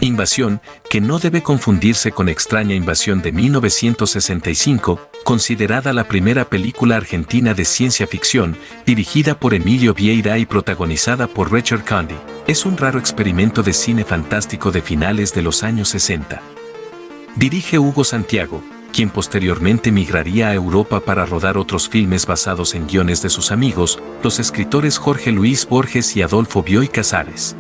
Invasión, que no debe confundirse con Extraña Invasión de 1965, considerada la primera película argentina de ciencia ficción, dirigida por Emilio Vieira y protagonizada por Richard Conde. Es un raro experimento de cine fantástico de finales de los años 60. Dirige Hugo Santiago, quien posteriormente migraría a Europa para rodar otros filmes basados en guiones de sus amigos, los escritores Jorge Luis Borges y Adolfo Bioy Casares.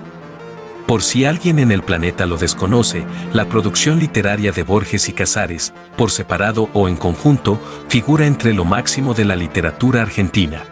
Por si alguien en el planeta lo desconoce, la producción literaria de Borges y Casares, por separado o en conjunto, figura entre lo máximo de la literatura argentina.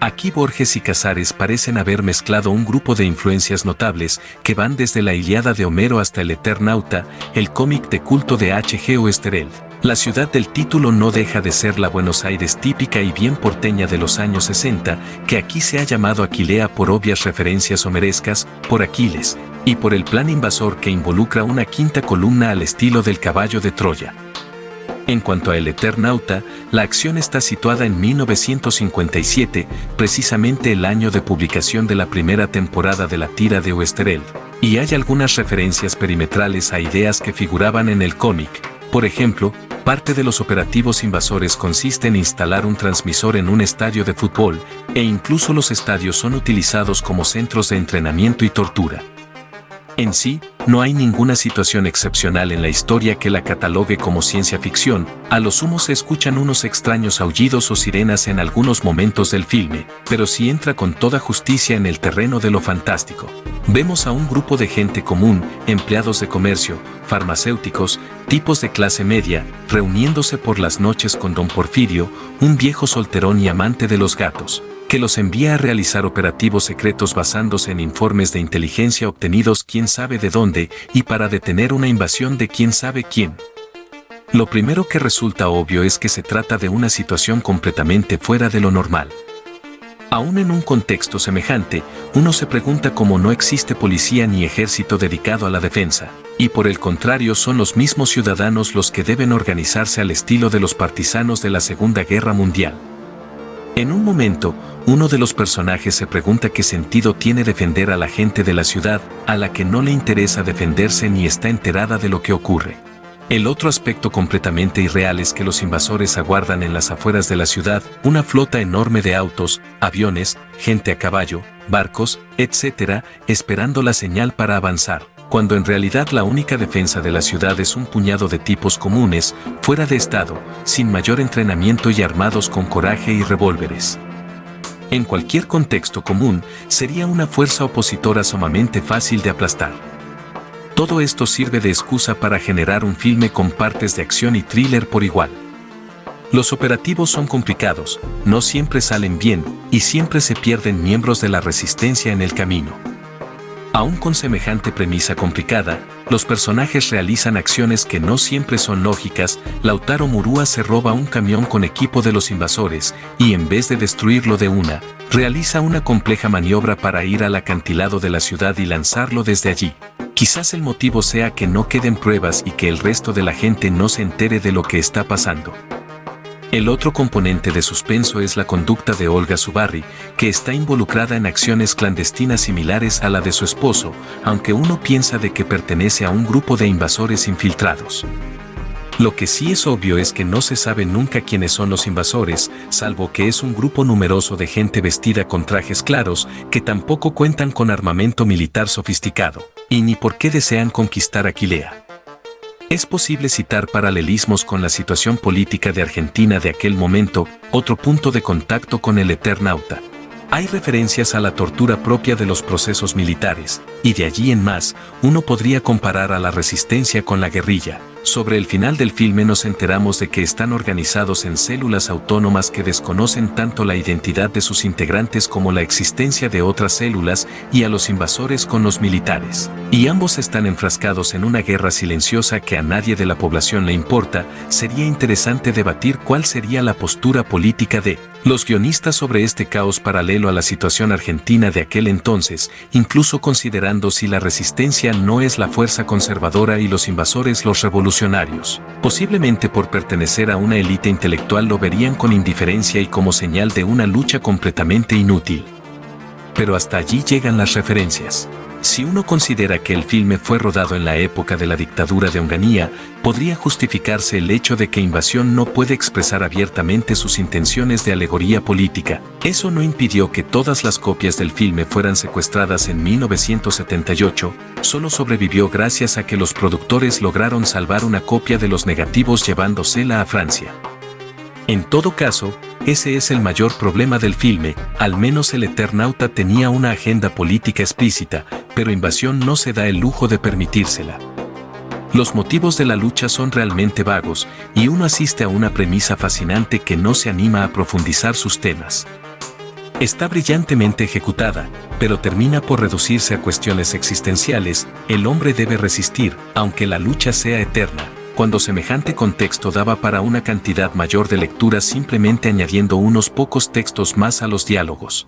Aquí Borges y Casares parecen haber mezclado un grupo de influencias notables que van desde la Ilíada de Homero hasta El Eternauta, el cómic de culto de H.G. Oesterheld. La ciudad del título no deja de ser la Buenos Aires típica y bien porteña de los años 60, que aquí se ha llamado Aquilea por obvias referencias homerescas, por Aquiles, y por el plan invasor que involucra una quinta columna al estilo del caballo de Troya. En cuanto a El Eternauta, la acción está situada en 1957, precisamente el año de publicación de la primera temporada de la tira de Oesterheld, y hay algunas referencias perimetrales a ideas que figuraban en el cómic. Por ejemplo, parte de los operativos invasores consiste en instalar un transmisor en un estadio de fútbol, e incluso los estadios son utilizados como centros de entrenamiento y tortura. En sí, no hay ninguna situación excepcional en la historia que la catalogue como ciencia ficción, a lo sumo se escuchan unos extraños aullidos o sirenas en algunos momentos del filme, pero sí entra con toda justicia en el terreno de lo fantástico. Vemos a un grupo de gente común, empleados de comercio, farmacéuticos, tipos de clase media, reuniéndose por las noches con don Porfirio, un viejo solterón y amante de los gatos, que los envía a realizar operativos secretos basándose en informes de inteligencia obtenidos quién sabe de dónde y para detener una invasión de quién sabe quién. Lo primero que resulta obvio es que se trata de una situación completamente fuera de lo normal. Aún en un contexto semejante, uno se pregunta cómo no existe policía ni ejército dedicado a la defensa, y por el contrario son los mismos ciudadanos los que deben organizarse al estilo de los partisanos de la Segunda Guerra Mundial. En un momento, uno de los personajes se pregunta qué sentido tiene defender a la gente de la ciudad, a la que no le interesa defenderse ni está enterada de lo que ocurre. El otro aspecto completamente irreal es que los invasores aguardan en las afueras de la ciudad una flota enorme de autos, aviones, gente a caballo, barcos, etc., esperando la señal para avanzar, cuando en realidad la única defensa de la ciudad es un puñado de tipos comunes, fuera de estado, sin mayor entrenamiento y armados con coraje y revólveres. En cualquier contexto común, sería una fuerza opositora sumamente fácil de aplastar. Todo esto sirve de excusa para generar un filme con partes de acción y thriller por igual. Los operativos son complicados, no siempre salen bien, y siempre se pierden miembros de la resistencia en el camino. Aún con semejante premisa complicada, los personajes realizan acciones que no siempre son lógicas. Lautaro Murúa se roba un camión con equipo de los invasores, y en vez de destruirlo de una, realiza una compleja maniobra para ir al acantilado de la ciudad y lanzarlo desde allí. Quizás el motivo sea que no queden pruebas y que el resto de la gente no se entere de lo que está pasando. El otro componente de suspenso es la conducta de Olga Zubarry, que está involucrada en acciones clandestinas similares a la de su esposo, aunque uno piensa de que pertenece a un grupo de invasores infiltrados. Lo que sí es obvio es que no se sabe nunca quiénes son los invasores, salvo que es un grupo numeroso de gente vestida con trajes claros, que tampoco cuentan con armamento militar sofisticado, y ni por qué desean conquistar Aquilea. Es posible citar paralelismos con la situación política de Argentina de aquel momento, otro punto de contacto con El Eternauta. Hay referencias a la tortura propia de los procesos militares, y de allí en más, uno podría comparar a la resistencia con la guerrilla, Sobre el final del filme nos enteramos de que están organizados en células autónomas que desconocen tanto la identidad de sus integrantes como la existencia de otras células y a los invasores con los militares. Y ambos están enfrascados en una guerra silenciosa que a nadie de la población le importa. Sería interesante debatir cuál sería la postura política de los guionistas sobre este caos paralelo a la situación argentina de aquel entonces, incluso considerando si la resistencia no es la fuerza conservadora y los invasores los revolucionarios. Posiblemente por pertenecer a una élite intelectual lo verían con indiferencia y como señal de una lucha completamente inútil. Pero hasta allí llegan las referencias. Si uno considera que el filme fue rodado en la época de la dictadura de Onganía, podría justificarse el hecho de que Invasión no puede expresar abiertamente sus intenciones de alegoría política. Eso no impidió que todas las copias del filme fueran secuestradas en 1978, solo sobrevivió gracias a que los productores lograron salvar una copia de los negativos llevándosela a Francia. En todo caso, ese es el mayor problema del filme, al menos El Eternauta tenía una agenda política explícita, pero Invasión no se da el lujo de permitírsela. Los motivos de la lucha son realmente vagos, y uno asiste a una premisa fascinante que no se anima a profundizar sus temas. Está brillantemente ejecutada, pero termina por reducirse a cuestiones existenciales. El hombre debe resistir, aunque la lucha sea eterna. Cuando semejante contexto daba para una cantidad mayor de lecturas simplemente añadiendo unos pocos textos más a los diálogos.